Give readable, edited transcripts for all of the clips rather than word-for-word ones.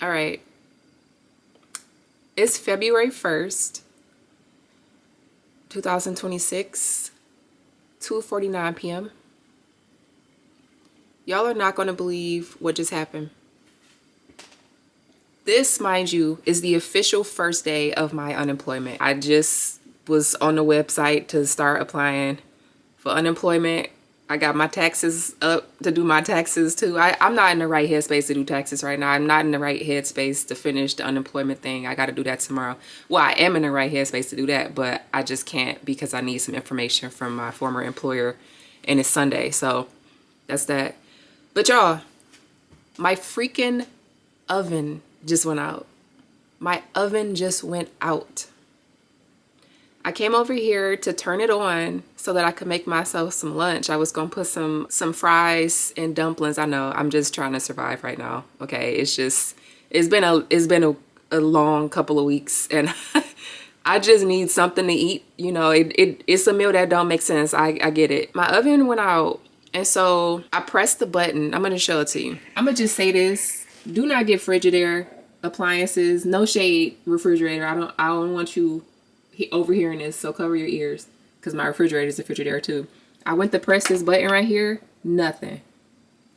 All right. It's February 1st, 2026, 2:49 p.m. Y'all are not going to believe what just happened. This, mind you, is the official first day of my unemployment. I just was on the website to start applying for unemployment. I got my taxes up to do my taxes too. I'm not in the right headspace to do taxes right now. I'm not in the right headspace to finish the unemployment thing. I got to do that tomorrow. Well, I am in the right headspace to do that, but I just can't because I need some information from my former employer and it's Sunday. So that's that. But y'all, my freaking oven just went out. My oven just went out. I came over here to turn it on so that I could make myself some lunch. I was gonna put some fries and dumplings. I know I'm just trying to survive right now. Okay, it's been a long couple of weeks and I just need something to eat. You know, it's a meal that don't make sense. I get it. My oven went out and so I pressed the button. I'm gonna show it to you. I'm gonna just say this: do not get Frigidaire appliances. No shade, refrigerator. I don't want you overhearing this, so cover your ears because my refrigerator is a Frigidaire too. I went to press this button right here, nothing.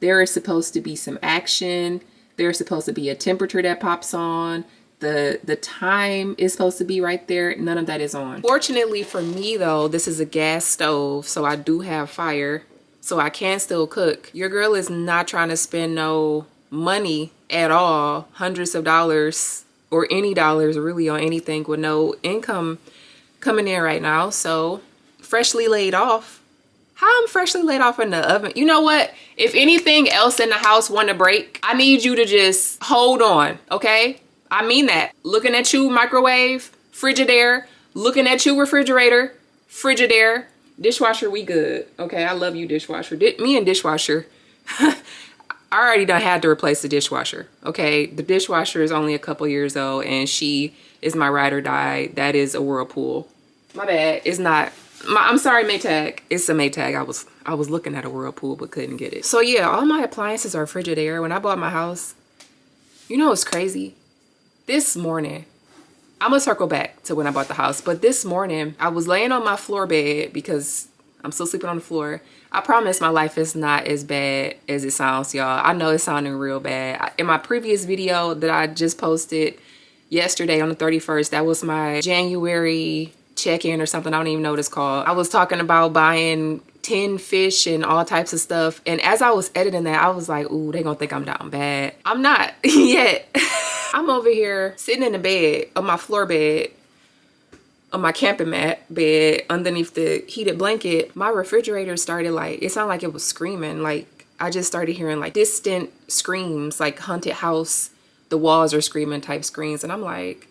There is supposed to be some action. There's supposed to be a temperature that pops on. The time is supposed to be right there. None of that is on. Fortunately for me though, this is a gas stove, so I do have fire, so I can still cook. Your girl is not trying to spend no money at all, hundreds of dollars or any dollars really on anything with no income coming in right now. So freshly laid off. How I'm freshly laid off in the oven? You know what? If anything else in the house want to break, I need you to just hold on, okay? I mean that. Looking at you, microwave, Frigidaire. Looking at you, refrigerator, Frigidaire. Dishwasher, we good. Okay, I love you, dishwasher. Me and dishwasher. I already done had to replace the dishwasher. Okay, the dishwasher is only a couple years old and she is my ride or die. That is a Whirlpool. My bad. It's not. I'm sorry, Maytag. It's a Maytag. I was looking at a Whirlpool but couldn't get it. So yeah, all my appliances are Frigidaire. When I bought my house, you know what's crazy? This morning, I'm gonna circle back to when I bought the house, but this morning I was laying on my floor bed because I'm still sleeping on the floor. I promise my life is not as bad as it sounds, y'all. I know it's sounding real bad. In my previous video that I just posted yesterday on the 31st, that was my January check-in or something. I don't even know what it's called. I was talking about buying 10 fish and all types of stuff. And as I was editing that, I was like, ooh, they gonna think I'm down bad. I'm not yet. I'm over here sitting in the bed, on my floor bed, on my camping mat bed underneath the heated blanket. My refrigerator started like, it sounded like it was screaming. Like I just started hearing like distant screams, like haunted house, the walls are screaming type screams. And I'm like,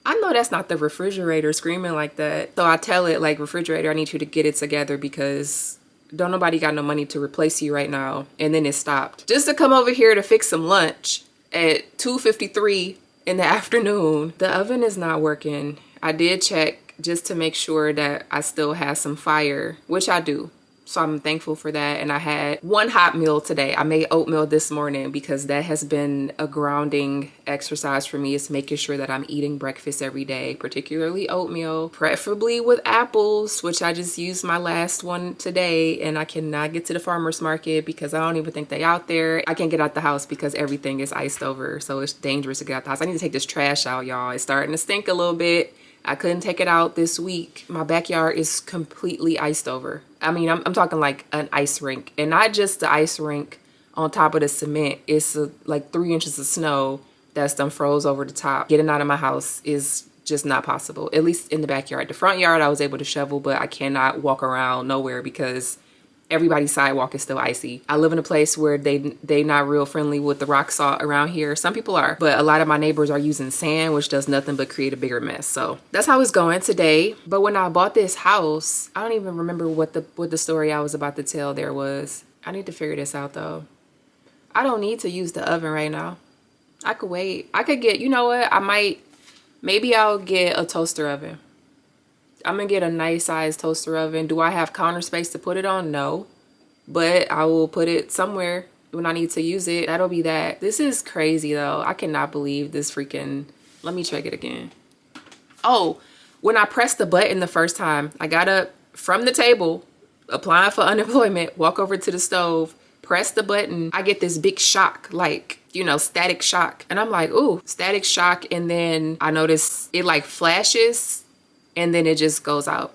I know that's not the refrigerator screaming like that. So I tell it like, refrigerator, I need you to get it together because don't nobody got no money to replace you right now. And then it stopped. Just to come over here to fix some lunch at 2:53 in the afternoon. The oven is not working. I did check just to make sure that I still have some fire, which I do. So I'm thankful for that. And I had one hot meal today. I made oatmeal this morning because that has been a grounding exercise for me, is making sure that I'm eating breakfast every day, particularly oatmeal, preferably with apples, which I just used my last one today. And I cannot get to the farmer's market because I don't even think they out there. I can't get out the house because everything is iced over. So it's dangerous to get out the house. I need to take this trash out, y'all. It's starting to stink a little bit. I couldn't take it out this week. My backyard is completely iced over. I mean, I'm talking like an ice rink, and not just the ice rink on top of the cement. It's like 3 inches of snow that's done froze over the top. Getting out of my house is just not possible, at least in the backyard. The front yard I was able to shovel, but I cannot walk around nowhere because everybody's sidewalk is still icy. I live in a place where they not real friendly with the rock salt around here. Some people are, but a lot of my neighbors are using sand, which does nothing but create a bigger mess. So that's how it's going today. But when I bought this house, I don't even remember what the story I was about to tell there was. I need to figure this out though. I don't need to use the oven right now. I could wait. I could get, you know what? Maybe I'll get a toaster oven. I'm gonna get a nice size toaster oven. Do I have counter space to put it on? No, but I will put it somewhere when I need to use it, that'll be that. This is crazy though. I cannot believe this freaking, let me check it again. Oh, when I pressed the button the first time, I got up from the table, applying for unemployment, walk over to the stove, press the button. I get this big shock, like, you know, static shock. And I'm like, ooh, static shock. And then I notice it like flashes and then it just goes out.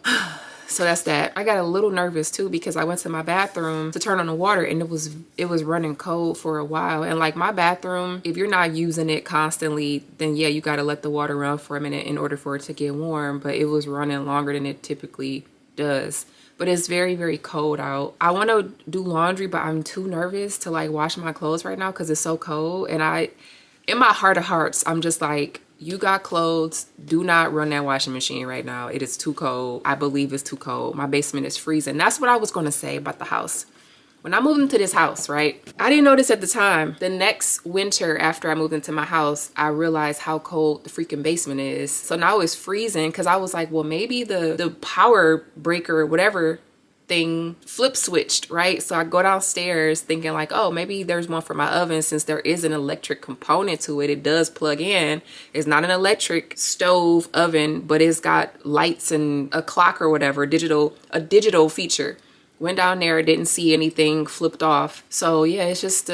So that's that. I got a little nervous too because I went to my bathroom to turn on the water and it was running cold for a while. And like my bathroom, if you're not using it constantly, then yeah, you got to let the water run for a minute in order for it to get warm. But it was running longer than it typically does. But it's very, very cold out. I want to do laundry, but I'm too nervous to like wash my clothes right now because it's so cold. And in my heart of hearts, I'm just like, you got clothes, do not run that washing machine right now. It is too cold. I believe it's too cold. My basement is freezing. That's what I was going to say about the house. When I moved into this house, right? I didn't notice at the time. The next winter after I moved into my house, I realized how cold the freaking basement is. So now it's freezing because I was like, well, maybe the power breaker or whatever thing flip switched, right? So I go downstairs thinking like, oh, maybe there's one for my oven since there is an electric component to it. It does plug in. It's not an electric stove oven, but it's got lights and a clock or whatever, a digital feature. Went down there, didn't see anything flipped off. So yeah, it's just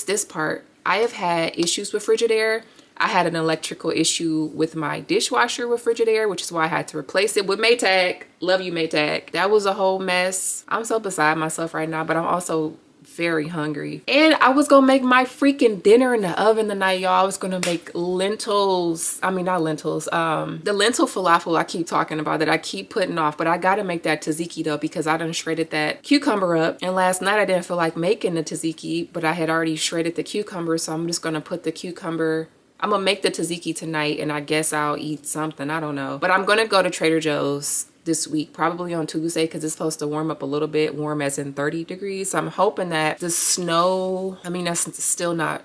this part. I have had issues with Frigidaire. I had an electrical issue with my dishwasher with Frigidaire, which is why I had to replace it with Maytag. Love you, Maytag. That was a whole mess. I'm so beside myself right now, but I'm also very hungry. And I was gonna make my freaking dinner in the oven tonight, y'all. I was gonna make lentils. I mean, not lentils. The lentil falafel I keep talking about that I keep putting off, but I gotta make that tzatziki though because I done shredded that cucumber up. And last night I didn't feel like making the tzatziki, but I had already shredded the cucumber, so I'm just gonna put the cucumber. I'm gonna make the tzatziki tonight and I guess I'll eat something. I don't know. But I'm gonna go to Trader Joe's this week, probably on Tuesday, because it's supposed to warm up a little bit, warm as in 30 degrees. So I'm hoping that the snow, I mean, that's still not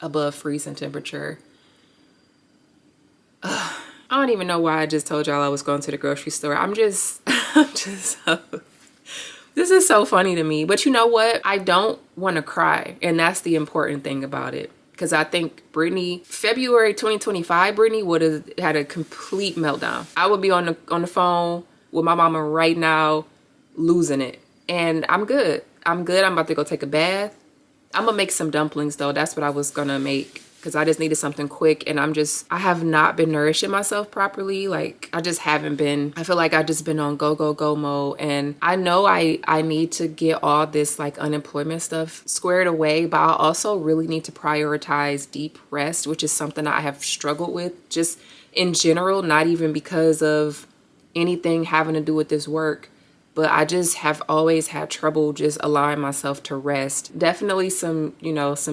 above freezing temperature. I don't even know why I just told y'all I was going to the grocery store. I'm just this is so funny to me. But you know what? I don't want to cry. And that's the important thing about it. Because I think Brittany, February 2025, Brittany would have had a complete meltdown. I would be on the phone with my mama right now, losing it. And I'm good. I'm about to go take a bath. I'm gonna make some dumplings though. That's what I was gonna make because I just needed something quick. And I have not been nourishing myself properly. Like I just haven't been. I feel like I've just been on go mode. And I know I need to get all this like unemployment stuff squared away, but I also really need to prioritize deep rest, which is something I have struggled with just in general, not even because of anything having to do with this work. But I just have always had trouble just allowing myself to rest. Definitely some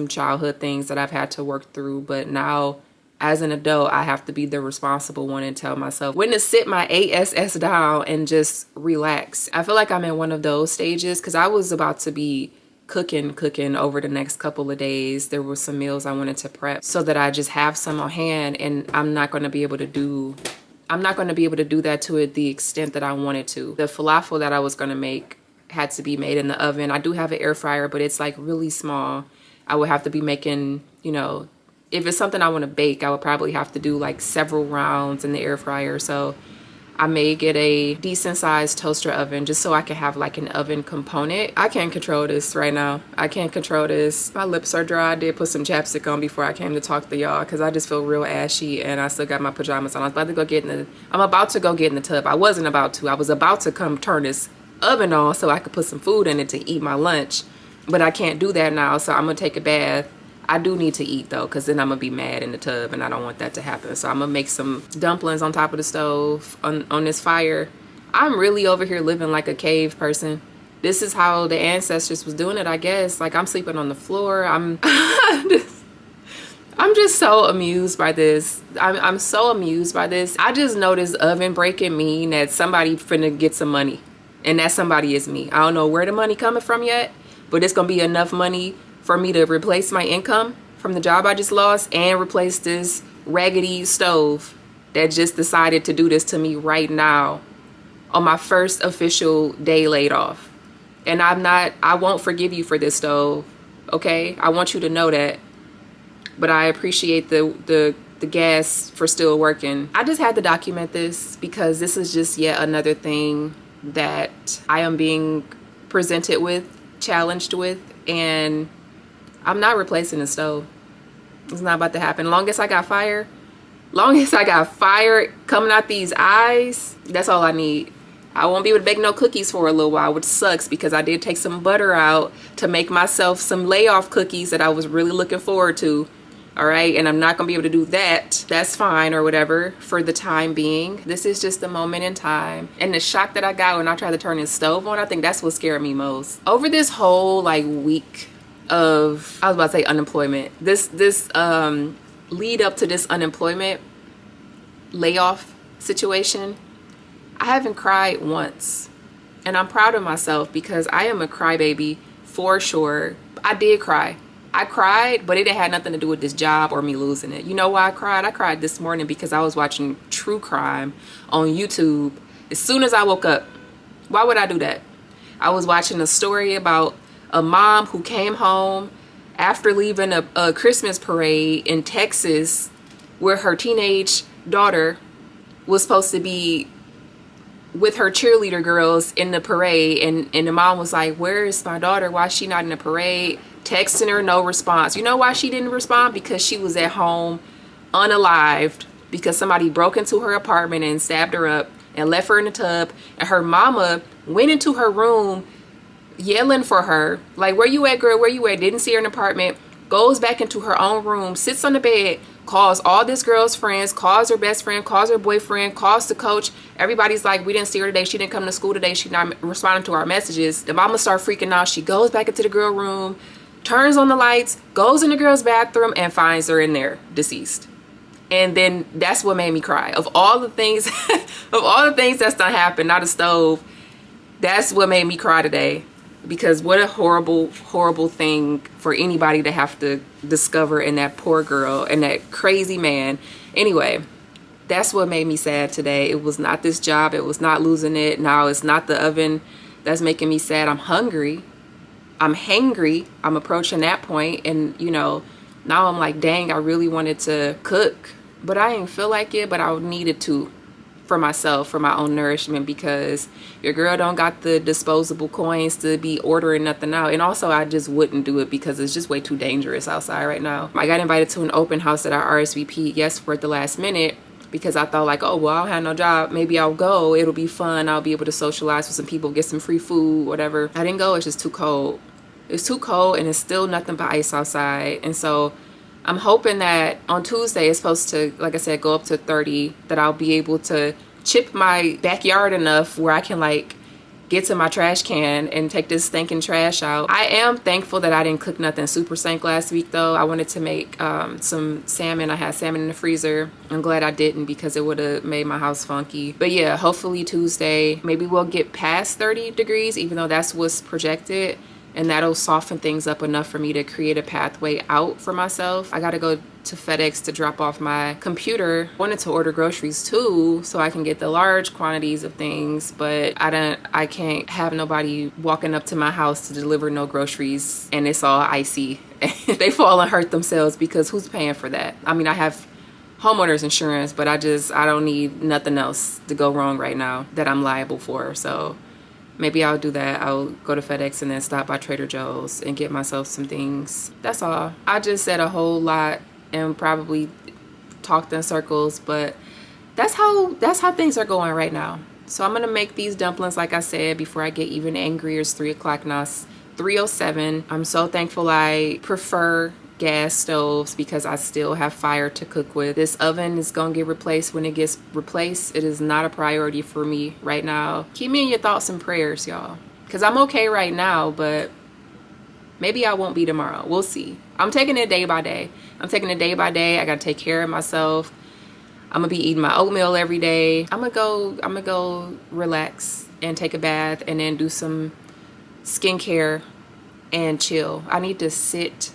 childhood things that I've had to work through. But now as an adult, I have to be the responsible one and tell myself when to sit my ass down and just relax. I feel like I'm in one of those stages because I was about to be cooking over the next couple of days. There were some meals I wanted to prep so that I just have some on hand, and I'm not going to be able to do that to the extent that I wanted to. The falafel that I was going to make had to be made in the oven. I do have an air fryer, but it's like really small. I would have to be making, if it's something I want to bake, I would probably have to do like several rounds in the air fryer. So I may get a decent sized toaster oven just so I can have like an oven component. I can't control this right now. I can't control this. My lips are dry. I did put some chapstick on before I came to talk to y'all because I just feel real ashy and I still got my pajamas on. I'm about to go get in the tub. I wasn't about to. I was about to come turn this oven on so I could put some food in it to eat my lunch. But I can't do that now, so I'm gonna take a bath. I do need to eat though, because then I'm gonna be mad in the tub and I don't want that to happen. So I'm gonna make some dumplings on top of the stove on this fire. I'm really over here living like a cave person. This is how the ancestors was doing it, I guess. Like I'm sleeping on the floor. I'm just so amused by this. I'm so amused by this. I just know this oven breaking mean that somebody finna get some money. And that somebody is me. I don't know where the money coming from yet, but it's gonna be enough money for me to replace my income from the job I just lost and replace this raggedy stove that just decided to do this to me right now on my first official day laid off. And I won't forgive you for this stove. Okay, I want you to know that. But I appreciate the gas for still working. I just had to document this because this is just yet another thing that I am being presented with, challenged with, and I'm not replacing the stove. It's not about to happen. Long as I got fire coming out these eyes, that's all I need. I won't be able to bake no cookies for a little while, which sucks because I did take some butter out to make myself some layoff cookies that I was really looking forward to. All right, and I'm not gonna be able to do that. That's fine or whatever for the time being. This is just a moment in time. And the shock that I got when I tried to turn this stove on, I think that's what scared me most. Over this whole like week of, I was about to say unemployment, this lead up to this unemployment layoff situation, I haven't cried once. And I'm proud of myself because I am a crybaby for sure. I did cry. I cried, but it had nothing to do with this job or me losing it. You know why I cried? I cried this morning because I was watching true crime on YouTube as soon as I woke up. Why would I do that? I was watching a story about a mom who came home after leaving a Christmas parade in Texas where her teenage daughter was supposed to be with her cheerleader girls in the parade, and the mom was like, where is my daughter? Why is she not in the parade? Texting her, no response. You know why she didn't respond? Because she was at home unalived because somebody broke into her apartment and stabbed her up and left her in the tub, and her mama went into her room yelling for her, like, where you at, girl, where you at? Didn't see her in the apartment, goes back into her own room, sits on the bed, calls all this girl's friends, calls her best friend, calls her boyfriend, calls the coach. Everybody's like, we didn't see her today, she didn't come to school today, she's not responding to our messages. The mama starts freaking out. She goes back into the girl room, turns on the lights, goes in the girl's bathroom, and finds her in there deceased. And then that's what made me cry. Of all the things that's done happened, not a stove, that's what made me cry today. Because what a horrible, horrible thing for anybody to have to discover in that poor girl and that crazy man. Anyway, that's what made me sad today. It was not this job. It was not losing it. Now it's not the oven that's making me sad. I'm hungry. I'm hangry. I'm approaching that point. And, you know, now I'm like, dang, I really wanted to cook. But I didn't feel like it, but I needed to. For myself, for my own nourishment, because your girl don't got the disposable coins to be ordering nothing out. And also I just wouldn't do it because it's just way too dangerous outside right now. I got invited to an open house that I RSVP'd, yes, for at the last minute, because I thought like, oh, well, I don't have no job, maybe I'll go, it'll be fun, I'll be able to socialize with some people, get some free food, whatever. I didn't go. It's just too cold. It's too cold and it's still nothing but ice outside. And so I'm hoping that on Tuesday it's supposed to, like I said, go up to 30, that I'll be able to chip my backyard enough where I can like get to my trash can and take this stinking trash out. I am thankful that I didn't cook nothing super stank last week though. I wanted to make some salmon. I had salmon in the freezer. I'm glad I didn't because it would have made my house funky. But yeah, hopefully Tuesday, maybe we'll get past 30 degrees, even though that's what's projected. And that'll soften things up enough for me to create a pathway out for myself. I gotta go to FedEx to drop off my computer. I wanted to order groceries too, so I can get the large quantities of things, but I can't have nobody walking up to my house to deliver no groceries and it's all icy. They fall and hurt themselves because who's paying for that? I mean, I have homeowner's insurance, but I don't need nothing else to go wrong right now that I'm liable for. So maybe I'll do that. I'll go to FedEx and then stop by Trader Joe's and get myself some things. That's all. I just said a whole lot and probably talked in circles, but that's how things are going right now. So I'm gonna make these dumplings, like I said, before I get even angrier. It's 3 o'clock now. It's 3:07. I'm so thankful I prefer gas stoves because I still have fire to cook with. This oven is gonna get replaced when it gets replaced. It is not a priority for me right now. Keep me in your thoughts and prayers, y'all, because I'm okay right now, but maybe I won't be tomorrow. We'll see. I'm taking it day by day. I gotta take care of myself. I'm gonna be eating my oatmeal every day. I'm gonna go relax and take a bath and then do some skincare and chill. I need to sit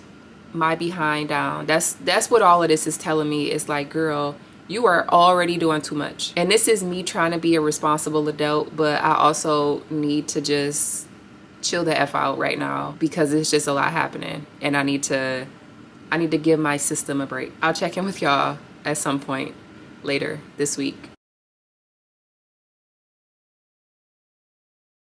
my behind down. That's what all of this is telling me. Is like, girl, you are already doing too much. And this is me trying to be a responsible adult, but I also need to just chill the F out right now because it's just a lot happening and I need to give my system a break. I'll check in with y'all at some point later this week.